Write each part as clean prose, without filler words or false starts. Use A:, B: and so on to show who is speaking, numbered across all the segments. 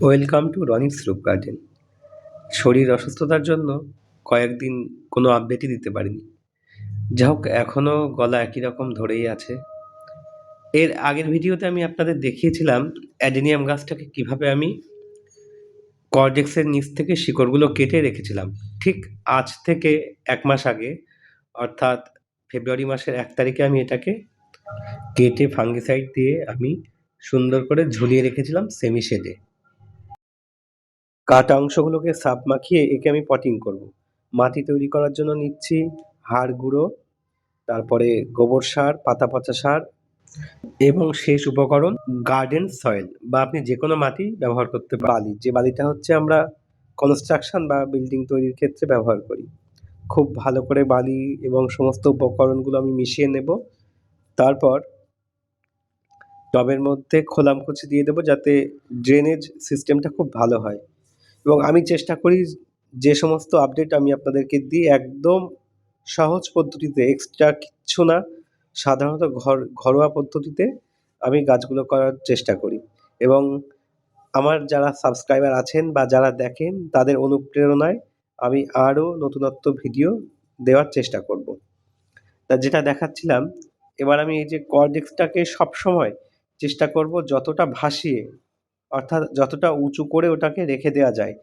A: Welcome to Roni's রূপ garden. শরীর অসুস্থতার জন্য কয়েকদিন কোনো আপডেটই দিতে পারিনি। যা হোক, এখনও গলা একই রকম ধরেই আছে। এর আগের ভিডিওতে আমি আপনাদের দেখিয়েছিলাম অ্যাডেনিয়াম গাছটাকে কিভাবে আমি কর্ডেক্সের নিচ থেকে শিকড়গুলো কেটে রেখেছিলাম। ঠিক আজ থেকে 1 মাস আগে, অর্থাৎ ফেব্রুয়ারি মাসের 1 তারিখে আমি এটাকে কেটে ফাঙ্গিসাইড দিয়ে আমি সুন্দর করে ঝুলিয়ে রেখেছিলাম সেমি শেডে। কাটা অংশগুলোকে সাব মাখিয়ে একে আমি পটিং করব। মাটি তৈরি করার জন্য নিচ্ছি হাড় গুঁড়ো, তারপরে গোবর সার, পাতা পচা সার এবং শেষ উপকরণ গার্ডেন সয়েল, বা আপনি যে কোনো মাটি ব্যবহার করতে পারেন। বালি, যে বালিটা হচ্ছে আমরা কনস্ট্রাকশন বা বিল্ডিং তৈরির ক্ষেত্রে ব্যবহার করি। খুব ভালো করে বালি এবং সমস্ত উপকরণগুলো আমি মিশিয়ে নেব। তারপর টবের মধ্যে খোলামকুচি দিয়ে দেবো, যাতে ড্রেনেজ সিস্টেমটা খুব ভালো হয়। এবং আমি চেষ্টা করি যে সমস্ত আপডেট আমি আপনাদেরকে দিই একদম সহজ পদ্ধতিতে, এক্সট্রা কিচ্ছু না, সাধারণত ঘরোয়া পদ্ধতিতে আমি গাছগুলো করার চেষ্টা করি। এবং আমার যারা সাবস্ক্রাইবার আছেন বা যারা দেখেন, তাদের অনুপ্রেরণায় আমি আরও নতুনত্ব ভিডিও দেওয়ার চেষ্টা করব। তা যেটা দেখাচ্ছিলাম, এবার আমি এই যে কর্ডেক্সটাকে সবসময় চেষ্টা করব যতটা ভাসিয়ে, অর্থাৎ যতটা উঁচু করে ওটাকে রেখে দেওয়া যায়।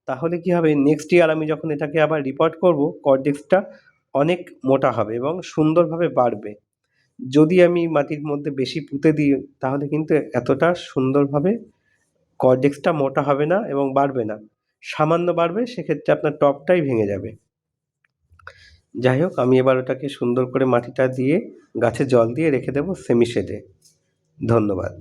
A: তাহলে কি হবে, নেক্সট ইয়ার আমি যখন এটাকে আবার রিপোর্ট করব, কর্ডেক্সটা অনেক মোটা হবে এবং সুন্দরভাবে বাড়বে। যদি আমি মাটির মধ্যে বেশি পুঁতে দিই, তাহলে কিন্তু এতটা সুন্দরভাবে কর্ডেক্সটা মোটা হবে না এবং বাড়বে না। সামান্য বাড়বে, সেক্ষেত্রে আপনার টবটাই ভেঙে যাবে। যাই হোক, আমি এবার ওটাকে সুন্দর করে মাটিটা দিয়ে গাছে জল দিয়ে রেখে দেবো সেমি শেডে। ধন্যবাদ।